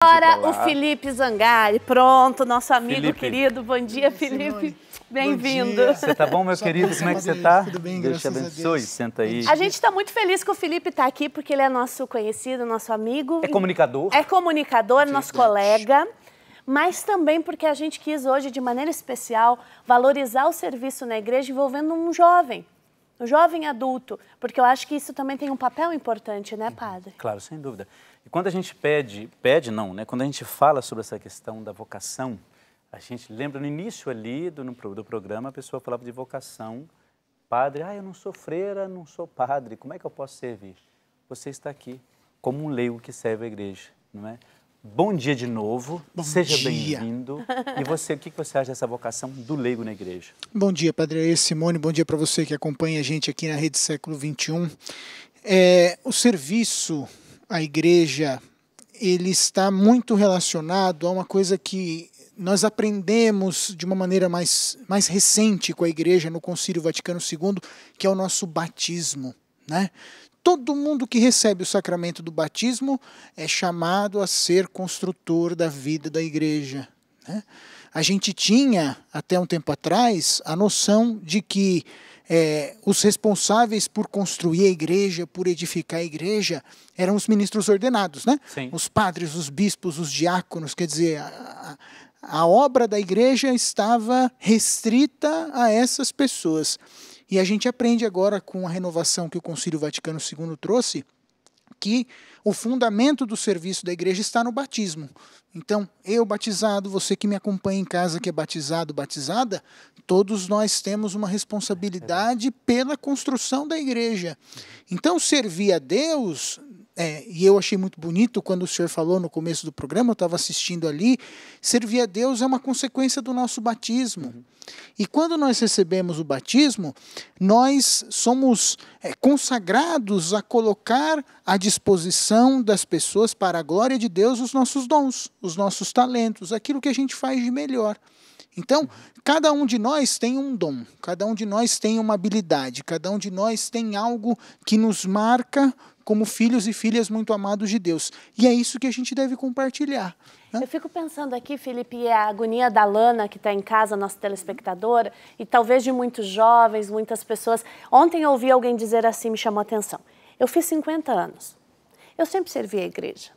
Agora o Felipe Zangari, pronto, nosso amigo querido. Bom dia, Felipe. Bem-vindo. Você tá bom, meu querido? Como é que você tá? Tudo bem, Deus te graças a abençoe. Deus. Senta aí. A gente está muito feliz que o Felipe está aqui, porque ele é nosso conhecido, nosso amigo. É comunicador? É comunicador, nosso colega. Mas também porque a gente quis hoje, de maneira especial, valorizar o serviço na igreja envolvendo um jovem adulto. Porque eu acho que isso também tem um papel importante, né, padre? Claro, sem dúvida. E quando a gente quando a gente fala sobre essa questão da vocação, a gente lembra no início ali do programa, a pessoa falava de vocação. Padre, eu não sou freira, não sou padre, como é que eu posso servir? Você está aqui como um leigo que serve a igreja, não é? Bom dia de novo, seja bem-vindo. E você, o que você acha dessa vocação do leigo na igreja? Bom dia, Padre Simone, bom dia para você que acompanha a gente aqui na Rede Século XXI. O serviço à igreja, ele está muito relacionado a uma coisa que nós aprendemos de uma maneira mais recente com a igreja no Concílio Vaticano II, que é o nosso batismo, né? Todo mundo que recebe o sacramento do batismo é chamado a ser construtor da vida da igreja, né? A gente tinha, até um tempo atrás, a noção de que os responsáveis por construir a igreja, por edificar a igreja, eram os ministros ordenados, né? Sim. Os padres, os bispos, os diáconos, quer dizer, a obra da igreja estava restrita a essas pessoas. E a gente aprende agora, com a renovação que o Concílio Vaticano II trouxe, que o fundamento do serviço da igreja está no batismo. Então, eu batizado, você que me acompanha em casa que é batizado, batizada, todos nós temos uma responsabilidade pela construção da igreja. Então, servir a Deus, e eu achei muito bonito quando o senhor falou no começo do programa, eu estava assistindo ali, servir a Deus é uma consequência do nosso batismo. E quando nós recebemos o batismo, nós somos consagrados a colocar à disposição das pessoas, para a glória de Deus, os nossos dons, os nossos talentos, aquilo que a gente faz de melhor. Então, cada um de nós tem um dom, cada um de nós tem uma habilidade, cada um de nós tem algo que nos marca como filhos e filhas muito amados de Deus. E é isso que a gente deve compartilhar, né? Eu fico pensando aqui, Felipe, a agonia da Lana, que está em casa, nossa telespectadora, e talvez de muitos jovens, muitas pessoas. Ontem eu ouvi alguém dizer assim, me chamou a atenção. Eu fiz 50 anos. Eu sempre servi a igreja.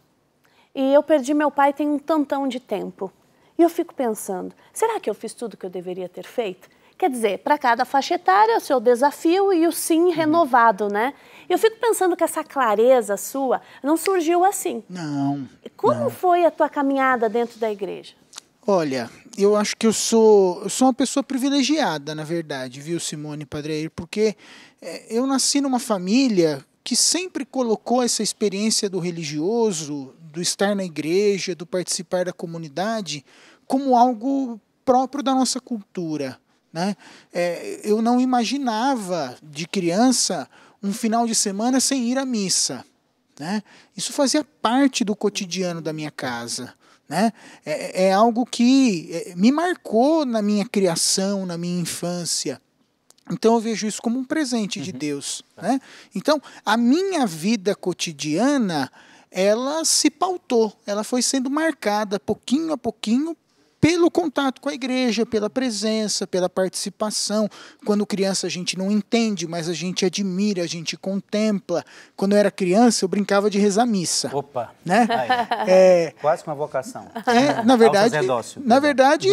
E eu perdi meu pai tem um tantão de tempo. E eu fico pensando, será que eu fiz tudo que eu deveria ter feito? Quer dizer, para cada faixa etária, o seu desafio e o sim renovado, né? Eu fico pensando que essa clareza sua não surgiu assim. Não. Como foi a tua caminhada dentro da igreja? Olha, eu acho que eu sou uma pessoa privilegiada, na verdade, viu, Simone, Padre Air, porque eu nasci numa família que sempre colocou essa experiência do religioso, do estar na igreja, do participar da comunidade, como algo próprio da nossa cultura, né? Eu não imaginava, de criança, um final de semana sem ir à missa, né? Isso fazia parte do cotidiano da minha casa, né? É algo que me marcou na minha criação, na minha infância. Então eu vejo isso como um presente de Deus, né? Então a minha vida cotidiana, ela se pautou, ela foi sendo marcada pouquinho a pouquinho pelo contato com a igreja, pela presença, pela participação. Quando criança a gente não entende, mas a gente admira, a gente contempla. Quando eu era criança eu brincava de rezar missa. Opa! Né? Quase uma vocação. Na verdade,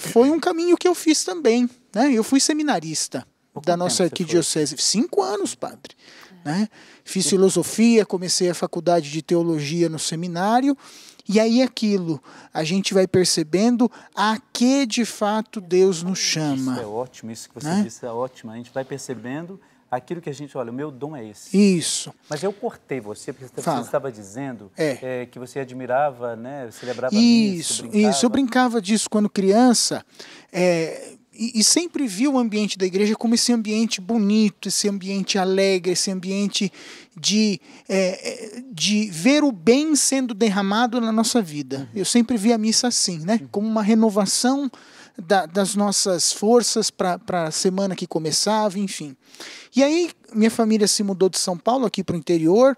foi um caminho que eu fiz também, né? Eu fui seminarista da nossa arquidiocese. 5 anos, padre. Né? Fiz filosofia, comecei a faculdade de teologia no seminário. E aí a gente vai percebendo a que de fato Deus nos chama. Isso é ótimo, isso que você disse é ótimo. A gente vai percebendo aquilo que a gente, olha, o meu dom é esse. Isso. Mas eu cortei você, porque você estava dizendo que você admirava, né, celebrava isso, brincava. Isso, eu brincava disso quando criança, e sempre vi o ambiente da igreja como esse ambiente bonito, esse ambiente alegre, esse ambiente de ver o bem sendo derramado na nossa vida. Eu sempre vi a missa assim, né? Como uma renovação das nossas forças para a semana que começava, enfim. E aí minha família se mudou de São Paulo aqui para o interior,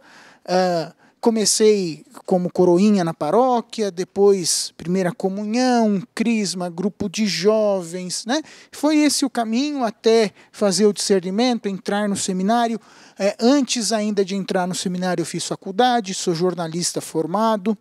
comecei como coroinha na paróquia, depois primeira comunhão, crisma, grupo de jovens, né? Foi esse o caminho até fazer o discernimento, entrar no seminário. Antes ainda de entrar no seminário eu fiz faculdade, sou jornalista formado.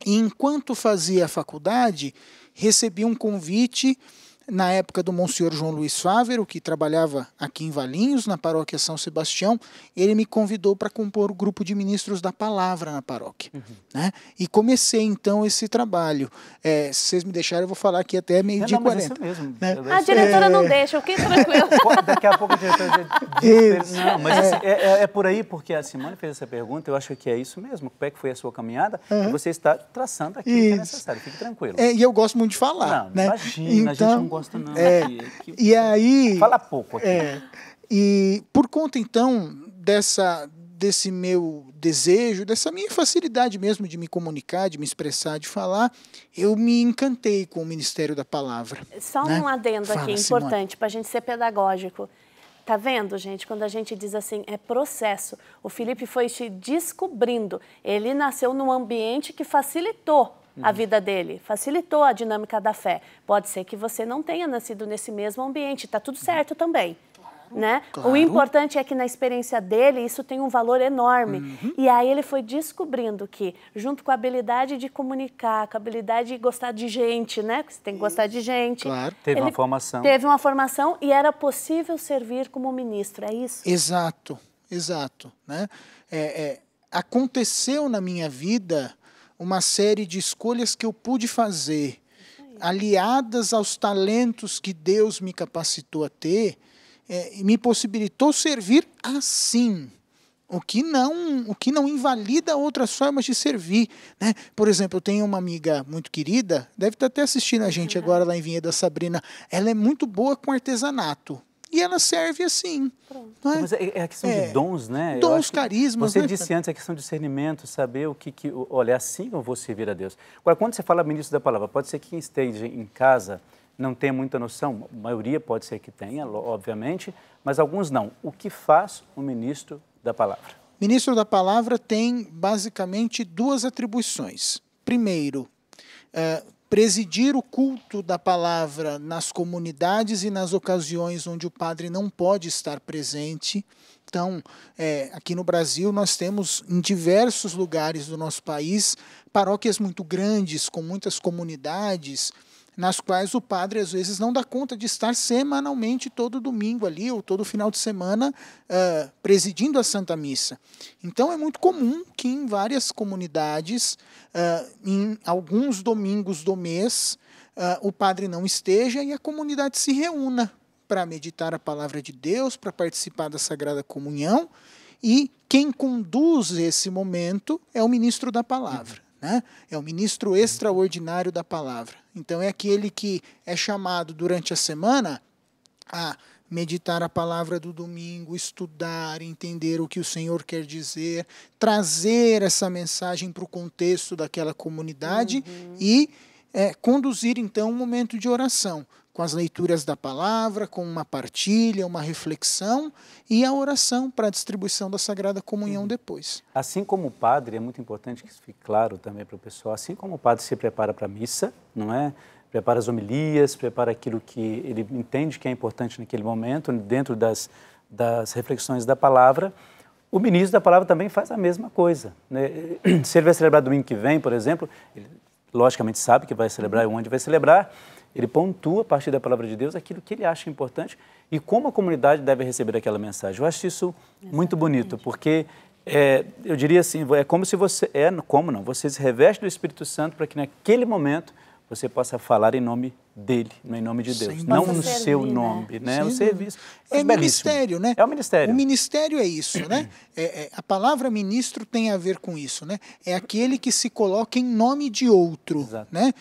E enquanto fazia a faculdade, recebi um convite na época do Monsenhor João Luiz Fávero, que trabalhava aqui em Valinhos, na paróquia São Sebastião. Ele me convidou para compor o grupo de ministros da palavra na paróquia. Né? E comecei, então, esse trabalho. Se vocês me deixarem, eu vou falar aqui até meio-dia 40. Mas é mesmo. Né? A diretora não deixa, eu fiquei tranquilo. Daqui a pouco a diretora diz. Não, mas assim, é por aí, porque a Simone fez essa pergunta, eu acho que é isso mesmo. Como é que foi a sua caminhada? E você está traçando aquilo que é necessário. Fique tranquilo. E eu gosto muito de falar. Não, né? Imagina, a gente não gosta não. E aí... Fala pouco aqui. E por conta, então, desse meu desejo, dessa minha facilidade mesmo de me comunicar, de me expressar, de falar, eu me encantei com o Ministério da Palavra. Só né? um adendo Fala, aqui, importante, para a gente ser pedagógico. Tá vendo, gente? Quando a gente diz assim, é processo. O Felipe foi te descobrindo. Ele nasceu num ambiente que facilitou a vida dele, facilitou a dinâmica da fé. Pode ser que você não tenha nascido nesse mesmo ambiente, tá tudo certo também. Né? Claro. O importante é que na experiência dele isso tem um valor enorme. E aí ele foi descobrindo que, junto com a habilidade de comunicar, com a habilidade de gostar de gente, né? Porque você tem que gostar de gente. Claro. Teve uma formação. Teve uma formação e era possível servir como ministro, é isso? Exato. Né? Aconteceu na minha vida uma série de escolhas que eu pude fazer, aliadas aos talentos que Deus me capacitou a ter, me possibilitou servir assim, o que não invalida outras formas de servir. Né? Por exemplo, eu tenho uma amiga muito querida, deve estar até assistindo a gente agora lá em Vinhedo, a Sabrina, ela é muito boa com artesanato. E ela serve assim. Não é? Mas é a questão de dons, né? Dons, carismas. Você né? disse antes a questão de discernimento, saber o que... Olha, assim eu vou servir a Deus. Agora, quando você fala ministro da palavra, pode ser que quem esteja em casa não tenha muita noção, a maioria pode ser que tenha, obviamente, mas alguns não. O que faz o ministro da palavra? Ministro da palavra tem basicamente duas atribuições. Primeiro, presidir o culto da palavra nas comunidades e nas ocasiões onde o padre não pode estar presente. Então, aqui no Brasil, nós temos em diversos lugares do nosso país paróquias muito grandes, com muitas comunidades, nas quais o padre às vezes não dá conta de estar semanalmente todo domingo ali, ou todo final de semana, presidindo a Santa Missa. Então é muito comum que em várias comunidades, em alguns domingos do mês, o padre não esteja e a comunidade se reúna para meditar a palavra de Deus, para participar da Sagrada Comunhão, e quem conduz esse momento é o ministro da palavra. Né? É o ministro extraordinário da palavra. Então é aquele que é chamado durante a semana a meditar a palavra do domingo, estudar, entender o que o Senhor quer dizer, trazer essa mensagem para o contexto daquela comunidade e conduzir então um momento de oração, com as leituras da palavra, com uma partilha, uma reflexão e a oração para a distribuição da Sagrada Comunhão depois. Assim como o padre, é muito importante que isso fique claro também para o pessoal, assim como o padre se prepara para a missa, não é? Prepara as homilias, prepara aquilo que ele entende que é importante naquele momento, dentro das reflexões da palavra, o ministro da palavra também faz a mesma coisa. Né? Se ele vai celebrar domingo que vem, por exemplo, ele logicamente sabe que vai celebrar e onde vai celebrar, ele pontua, a partir da palavra de Deus, aquilo que ele acha importante e como a comunidade deve receber aquela mensagem. Eu acho isso muito bonito, porque eu diria assim, é como se você, você se reveste do Espírito Santo para que naquele momento você possa falar em nome dele, em nome de Deus, não no seu nome, né? O serviço. É ministério, né? É o ministério. O ministério é isso, né? A palavra ministro tem a ver com isso, né? É aquele que se coloca em nome de outro, Exato. né?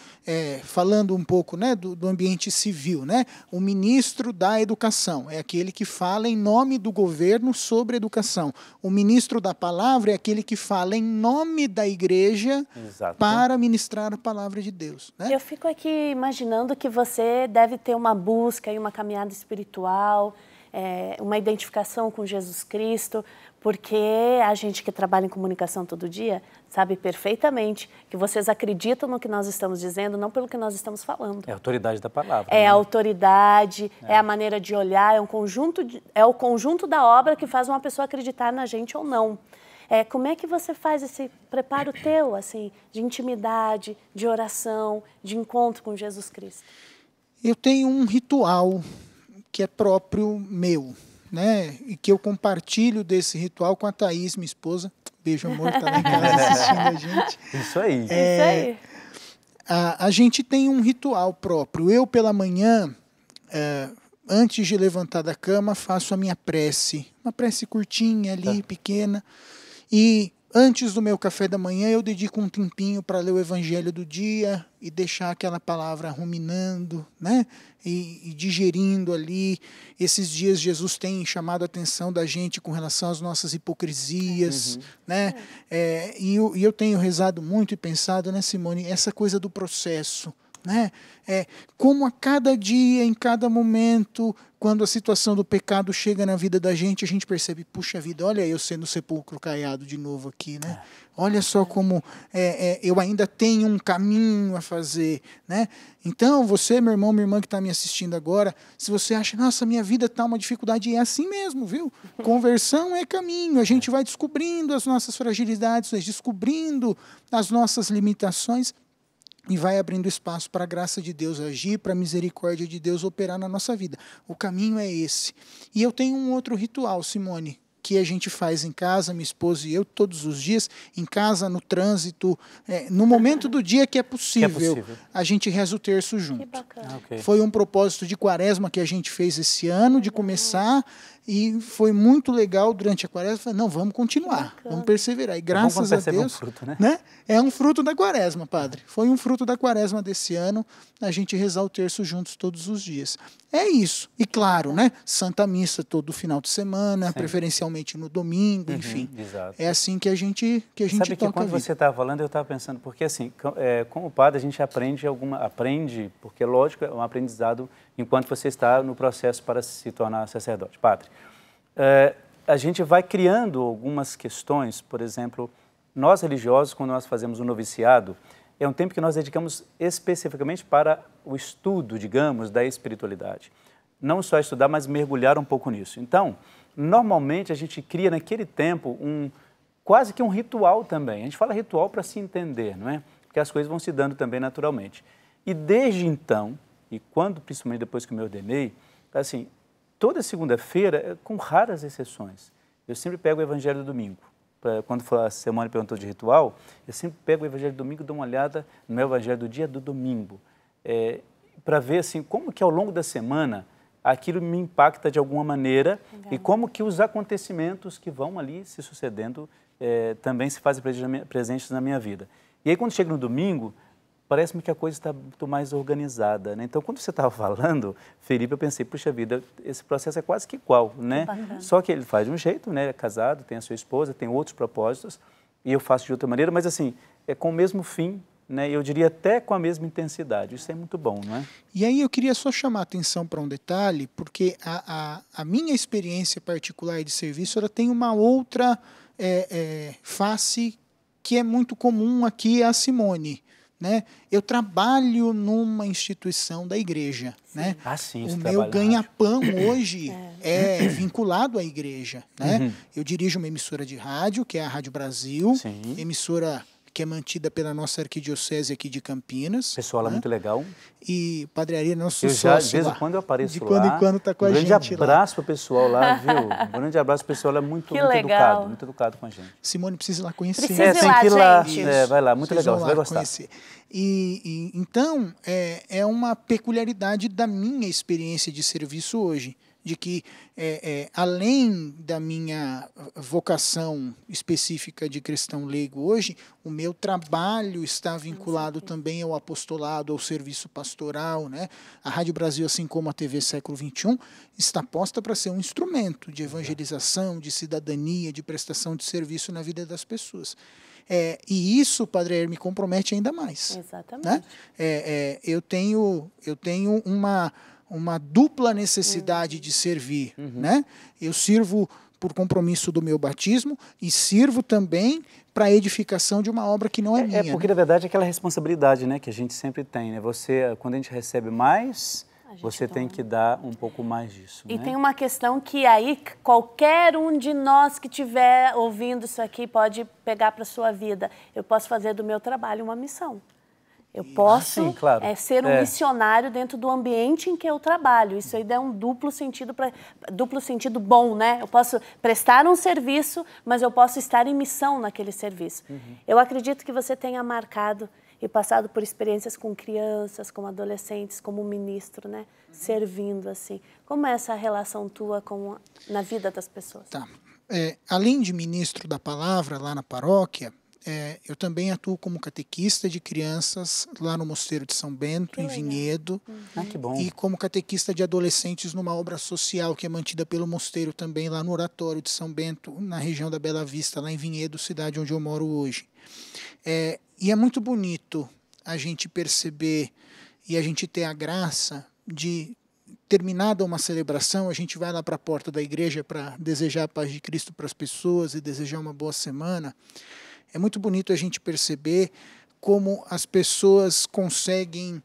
Falando um pouco, né, do ambiente civil, né? O ministro da educação é aquele que fala em nome do governo sobre educação. O ministro da palavra é aquele que fala em nome da igreja Exato. para ministrar a palavra de Deus, né? Eu fico aqui imaginando que você deve ter uma busca e uma caminhada espiritual, uma identificação com Jesus Cristo, porque a gente que trabalha em comunicação todo dia sabe perfeitamente que vocês acreditam no que nós estamos dizendo, não pelo que nós estamos falando. É a autoridade da palavra. É a autoridade, é a maneira de olhar, é o conjunto da obra que faz uma pessoa acreditar na gente ou não. Como é que você faz esse preparo teu, assim, de intimidade, de oração, de encontro com Jesus Cristo? Eu tenho um ritual que é próprio meu, né? E que eu compartilho desse ritual com a Thaís, minha esposa. Beijo, amor, tá lá em casa assistindo a gente. Isso aí. Isso aí. A gente tem um ritual próprio. Eu, pela manhã, antes de levantar da cama, faço a minha prece. Uma prece curtinha ali, pequena. E antes do meu café da manhã, eu dedico um tempinho para ler o evangelho do dia e deixar aquela palavra ruminando, né? E digerindo ali. Esses dias Jesus tem chamado a atenção da gente com relação às nossas hipocrisias, né? E eu tenho rezado muito e pensado, né, Simone, essa coisa do processo, né? Como a cada dia, em cada momento, quando a situação do pecado chega na vida da gente, a gente percebe, puxa vida, olha eu sendo sepulcro caiado de novo aqui, né? Olha só como eu ainda tenho um caminho a fazer, né? Então, você, meu irmão, minha irmã que está me assistindo agora, se você acha, nossa, minha vida está uma dificuldade, é assim mesmo, viu? Conversão é caminho, a gente vai descobrindo as nossas fragilidades, vai descobrindo as nossas limitações, e vai abrindo espaço para a graça de Deus agir, para a misericórdia de Deus operar na nossa vida. O caminho é esse. E eu tenho um outro ritual, Simone, que a gente faz em casa, minha esposa e eu, todos os dias, em casa, no trânsito, no momento do dia que é possível, a gente reza o terço junto. Que bacana. Okay. Foi um propósito de quaresma que a gente fez esse ano, de começar, e foi muito legal durante a quaresma. Falei, não, vamos continuar, vamos perseverar. E graças a Deus, fruto, né? É um fruto da quaresma, padre. Foi um fruto da quaresma desse ano, a gente rezar o terço juntos todos os dias. É isso. E claro, né? Santa Missa todo final de semana, preferencialmente no domingo, enfim. Exato. É assim que a gente Sabe toca que quando a vida. você estava falando, eu estava pensando, porque assim, como padre a gente aprende, porque lógico, é um aprendizado enquanto você está no processo para se tornar sacerdote, padre. A gente vai criando algumas questões, por exemplo, nós religiosos, quando nós fazemos o noviciado, é um tempo que nós dedicamos especificamente para o estudo, digamos, da espiritualidade. Não só estudar, mas mergulhar um pouco nisso. Então, normalmente a gente cria naquele tempo quase que um ritual também. A gente fala ritual para se entender, não é? Porque as coisas vão se dando também naturalmente. E desde então, e principalmente depois que me ordenei, assim, toda segunda-feira, com raras exceções, eu sempre pego o Evangelho do domingo. Quando a Simone perguntou de ritual, eu sempre pego o Evangelho do domingo e dou uma olhada no meu Evangelho do dia do domingo, para ver assim, como que ao longo da semana aquilo me impacta de alguma maneira. Legal. E como que os acontecimentos que vão ali se sucedendo também se fazem presentes na minha vida. E aí quando chega no domingo, parece-me que a coisa está muito mais organizada, né? Então, quando você estava falando, Felipe, eu pensei, puxa vida, esse processo é quase que igual, né? Só que ele faz de um jeito, né? É casado, tem a sua esposa, tem outros propósitos, e eu faço de outra maneira, mas assim, é com o mesmo fim, né? Eu diria até com a mesma intensidade. Isso é muito bom, não é? E aí eu queria só chamar a atenção para um detalhe, porque a minha experiência particular de serviço, ela tem uma outra face que é muito comum aqui a Simone. Né? Eu trabalho numa instituição da igreja. Né? Sim, o meu ganha-pão hoje é vinculado à igreja. Né? Eu dirijo uma emissora de rádio, que é a Rádio Brasil, emissora que é mantida pela nossa arquidiocese aqui de Campinas. Pessoal lá muito legal. E Padre Ari, nosso sócio de vez em quando eu apareço lá. De quando em quando está com a gente lá. Um grande abraço para o pessoal lá, viu? Um grande abraço para o pessoal, é muito educado com a gente. Simone precisa ir lá conhecer. Precisa ir tem lá, que ir lá. gente. Vai lá, muito legal, você vai gostar. Conhecer. Então, é uma peculiaridade da minha experiência de serviço hoje, de que, além da minha vocação específica de cristão leigo hoje, o meu trabalho está vinculado também ao apostolado, ao serviço pastoral. Né? A Rádio Brasil, assim como a TV Século XXI, está posta para ser um instrumento de evangelização, de cidadania, de prestação de serviço na vida das pessoas. E isso, Padre Air, me compromete ainda mais. Exatamente. Né? Eu tenho uma dupla necessidade de servir, né? Eu sirvo por compromisso do meu batismo e sirvo também para a edificação de uma obra que não é minha. Porque, na verdade, é aquela responsabilidade, né, que a gente sempre tem, né? Você, quando a gente recebe mais, você tem que dar um pouco mais disso. E né? tem uma questão que aí qualquer um de nós que estiver ouvindo isso aqui pode pegar para a sua vida. Eu posso fazer do meu trabalho uma missão. Eu posso sim, claro. ser um missionário dentro do ambiente em que eu trabalho. Isso aí dá um duplo sentido bom, né? Eu posso prestar um serviço, mas eu posso estar em missão naquele serviço. Eu acredito que você tenha marcado e passado por experiências com crianças, com adolescentes, como ministro, né? Servindo assim. Como é essa relação tua na vida das pessoas? Tá. Além de ministro da palavra lá na paróquia, eu também atuo como catequista de crianças lá no Mosteiro de São Bento, em Vinhedo. Que bom. E como catequista de adolescentes numa obra social que é mantida pelo mosteiro também lá no Oratório de São Bento, na região da Bela Vista, lá em Vinhedo, cidade onde eu moro hoje. E é muito bonito a gente perceber e a gente ter a graça de, terminada uma celebração, a gente vai lá para a porta da igreja para desejar a paz de Cristo para as pessoas e desejar uma boa semana. É muito bonito a gente perceber como as pessoas conseguem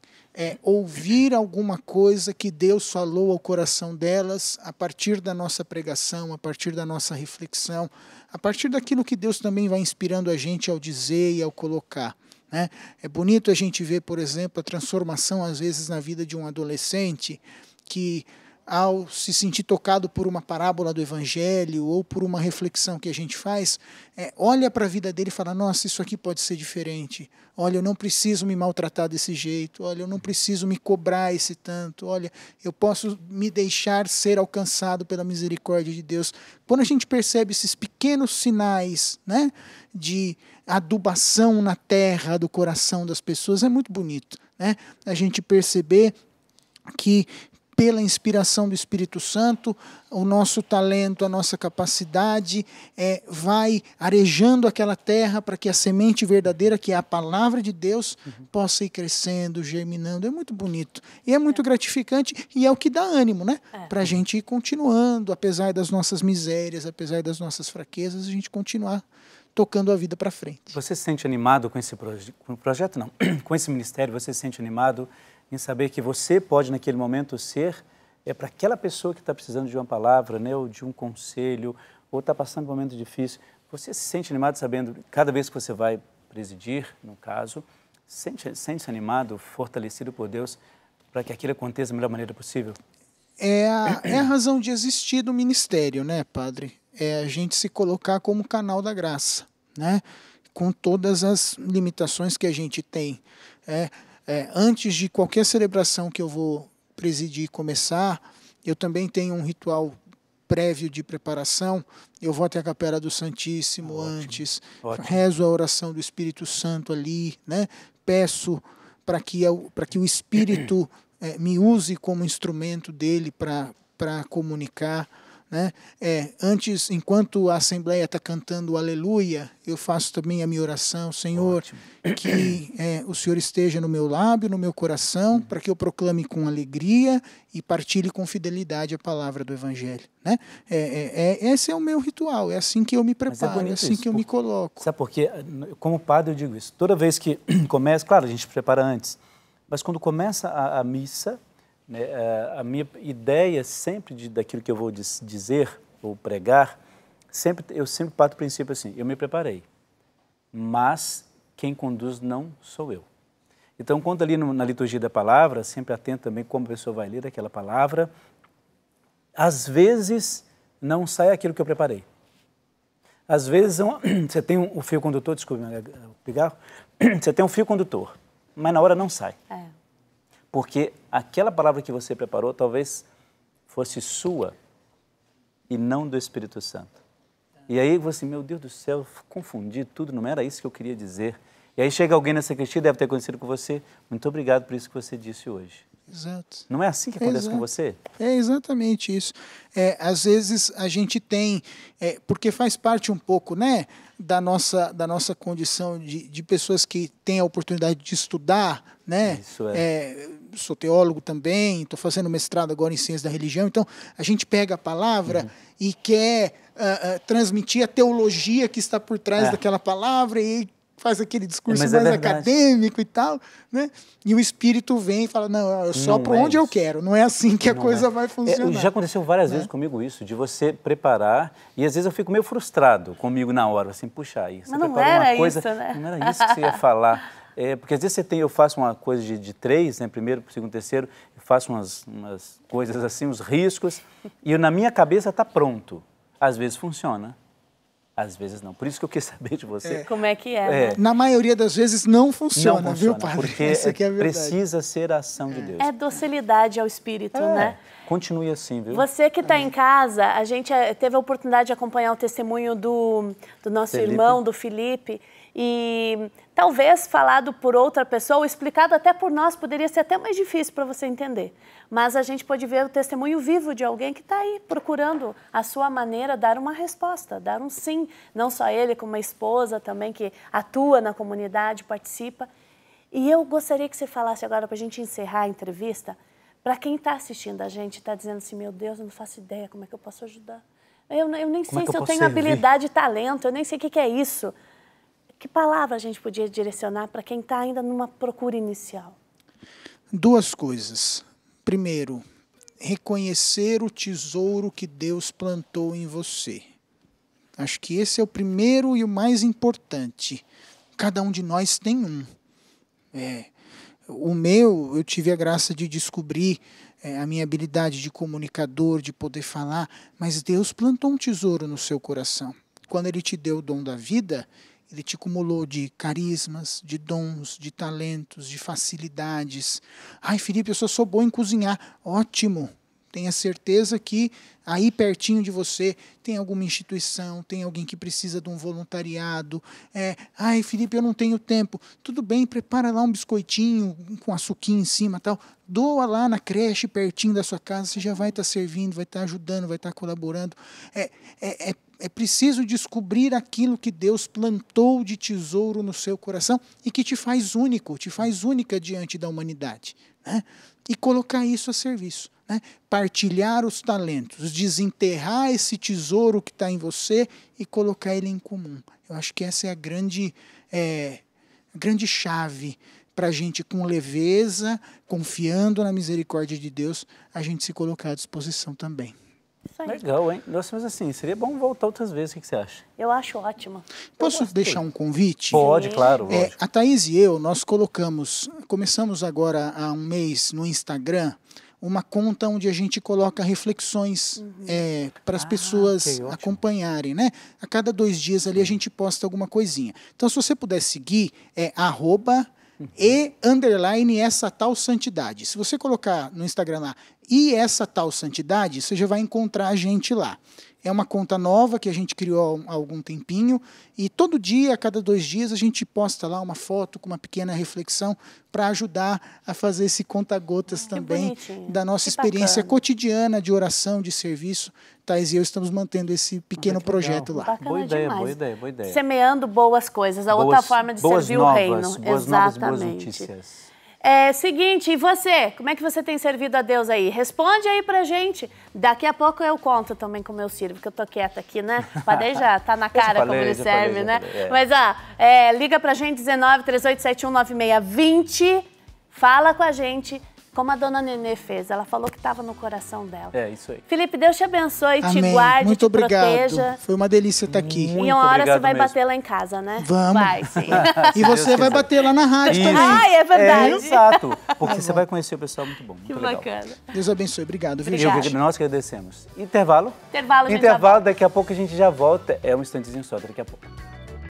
ouvir alguma coisa que Deus falou ao coração delas a partir da nossa pregação, a partir da nossa reflexão, a partir daquilo que Deus também vai inspirando a gente ao dizer e ao colocar. Né? É bonito a gente ver, por exemplo, a transformação, às vezes, na vida de um adolescente que, ao se sentir tocado por uma parábola do Evangelho ou por uma reflexão que a gente faz, olha para a vida dele e fala, nossa, isso aqui pode ser diferente. Olha, eu não preciso me maltratar desse jeito. Olha, eu não preciso me cobrar esse tanto. Olha, eu posso me deixar ser alcançado pela misericórdia de Deus. Quando a gente percebe esses pequenos sinais, né, de adubação na terra do coração das pessoas, é muito bonito, né? A gente perceber que, pela inspiração do Espírito Santo, o nosso talento, a nossa capacidade vai arejando aquela terra para que a semente verdadeira, que é a palavra de Deus, possa ir crescendo, germinando. É muito bonito. E é muito gratificante e é o que dá ânimo, né? Para a gente ir continuando, apesar das nossas misérias, apesar das nossas fraquezas, a gente continuar tocando a vida para frente. Você se sente animado com esse projeto? Não, com esse ministério, você se sente animado em saber que você pode, naquele momento, ser para aquela pessoa que está precisando de uma palavra, né, ou de um conselho, ou está passando um momento difícil. Você se sente animado sabendo, cada vez que você vai presidir, no caso, sente-se animado, fortalecido por Deus, para que aquilo aconteça da melhor maneira possível? É a razão de existir do ministério, né, padre? É a gente se colocar como canal da graça, né? Com todas as limitações que a gente tem. Antes de qualquer celebração que eu vou presidir e começar, eu também tenho um ritual prévio de preparação. Eu vou até a Capela do Santíssimo antes, rezo a oração do Espírito Santo ali, né? Peço para que o Espírito me use como instrumento dele para comunicar. Né? Antes, enquanto a Assembleia está cantando o Aleluia, eu faço também a minha oração, Senhor, que o Senhor esteja no meu lábio, no meu coração, para que eu proclame com alegria e partilhe com fidelidade a palavra do Evangelho. Né? Esse é o meu ritual, é assim que eu me preparo, é assim que eu me coloco. Sabe por quê? Como padre eu digo isso, toda vez que começa, claro, a gente prepara antes, mas quando começa a missa, né, a minha ideia sempre daquilo que eu vou dizer ou pregar, eu sempre parto do princípio assim, eu me preparei, mas quem conduz não sou eu. Então, quando ali na liturgia da palavra, sempre atento também como a pessoa vai ler aquela palavra, às vezes não sai aquilo que eu preparei. Às vezes você tem um fio condutor, desculpe, pigarro, você tem um fio condutor, mas na hora não sai. Porque aquela palavra que você preparou talvez fosse sua e não do Espírito Santo. E aí você, meu Deus do céu, confundi tudo, não era isso que eu queria dizer. E aí chega alguém na sacristia, deve ter acontecido com você, muito obrigado por isso que você disse hoje. Exato. Não é assim que acontece com você? É exatamente isso. Às vezes a gente tem, porque faz parte um pouco, né, da nossa condição de pessoas que têm a oportunidade de estudar, né? Isso Sou teólogo também, estou fazendo mestrado agora em ciência da religião, então a gente pega a palavra e quer transmitir a teologia que está por trás daquela palavra e faz aquele discurso mais acadêmico e tal, né? E o Espírito vem e fala, não, eu sopro onde eu quero, não é assim que a coisa vai funcionar. Já aconteceu várias vezes comigo isso, de você preparar, e às vezes eu fico meio frustrado comigo na hora, assim, puxa, aí você preparou uma coisa, né? Não era isso que você ia falar. Porque às vezes eu faço uma coisa de 3, né, primeiro, segundo, terceiro, eu faço umas coisas assim, uns riscos, e na minha cabeça está pronto. Às vezes funciona. Às vezes não. Por isso que eu quis saber de você. Como é que é? Né? Na maioria das vezes não funciona, viu, padre? Porque essa que é a verdade. Precisa ser a ação de Deus. É docilidade ao Espírito, né? Continue assim, viu? Você que está em casa, a gente teve a oportunidade de acompanhar o testemunho do nosso irmão, do Felipe, e talvez falado por outra pessoa, ou explicado até por nós, poderia ser até mais difícil para você entender. Mas a gente pode ver o testemunho vivo de alguém que está aí procurando a sua maneira dar uma resposta, dar um sim. Não só ele, como a esposa também, que atua na comunidade, participa. E eu gostaria que você falasse agora, para a gente encerrar a entrevista, para quem está assistindo a gente, está dizendo assim, meu Deus, eu não faço ideia, como é que eu posso ajudar? Eu nem sei se eu tenho habilidade e talento, eu nem sei o que é isso. Que palavra a gente podia direcionar para quem está ainda numa procura inicial? 2 coisas. Primeiro, reconhecer o tesouro que Deus plantou em você. Acho que esse é o primeiro e o mais importante. Cada um de nós tem um. O meu, eu tive a graça de descobrir a minha habilidade de comunicador, de poder falar, mas Deus plantou um tesouro no seu coração. Quando Ele te deu o dom da vida, Ele te acumulou de carismas, de dons, de talentos, de facilidades. Ai, Felipe, eu só sou bom em cozinhar. Ótimo! Tenha certeza que aí pertinho de você tem alguma instituição, tem alguém que precisa de um voluntariado. Ai, Felipe, eu não tenho tempo. Tudo bem, prepara lá um biscoitinho com açuquinho em cima, tal. Doa lá na creche pertinho da sua casa, você já vai estar servindo, vai estar ajudando, vai estar colaborando. É preciso descobrir aquilo que Deus plantou de tesouro no seu coração e que te faz único, te faz única diante da humanidade, né? E colocar isso a serviço, né? Partilhar os talentos, desenterrar esse tesouro que está em você e colocar ele em comum. Eu acho que essa é a grande chave para a gente, com leveza, confiando na misericórdia de Deus, a gente se colocar à disposição também. Legal, hein? Nossa, mas assim, seria bom voltar outras vezes, o que você acha? Eu acho ótimo. Posso deixar um convite? Pode, claro. A Thaís e eu, nós começamos agora há um mês no Instagram, uma conta onde a gente coloca reflexões para as pessoas acompanharem, né? A cada 2 dias ali a gente posta alguma coisinha. Então, se você puder seguir, _essa tal santidade. Se você colocar no Instagram lá, e essa tal santidade, você já vai encontrar a gente lá. É uma conta nova que a gente criou há algum tempinho e todo dia, a cada 2 dias, a gente posta lá uma foto com uma pequena reflexão para ajudar a fazer esse conta-gotas também da nossa experiência cotidiana de oração, de serviço. Thais e eu estamos mantendo esse pequeno projeto lá. Bacana boa ideia, demais. Boa ideia. Semeando boas coisas, outra forma de servir o reino. Boas novas, boas notícias. Seguinte, e você? Como é que você tem servido a Deus aí? Responde aí pra gente. Daqui a pouco eu conto também como eu sirvo, que eu tô quieta aqui, né? O Padre já tá na cara como ele serve, né? Mas, liga pra gente, 1938719620. Fala com a gente, como a dona Nenê fez. Ela falou que estava no coração dela. É, isso aí. Felipe, Deus te abençoe, Amém. te guarde, muito te obrigado. proteja. Foi uma delícia estar aqui. E uma hora você vai bater lá em casa, né? Vamos. Vai, sim. E você vai bater lá na rádio também. Ai, é verdade. Exato. Porque você vai conhecer o pessoal muito bom. Muito legal. Bacana. Deus abençoe. Obrigado. Nós que agradecemos. Intervalo. Intervalo, daqui a pouco a gente já volta. É um instantezinho só, daqui a pouco.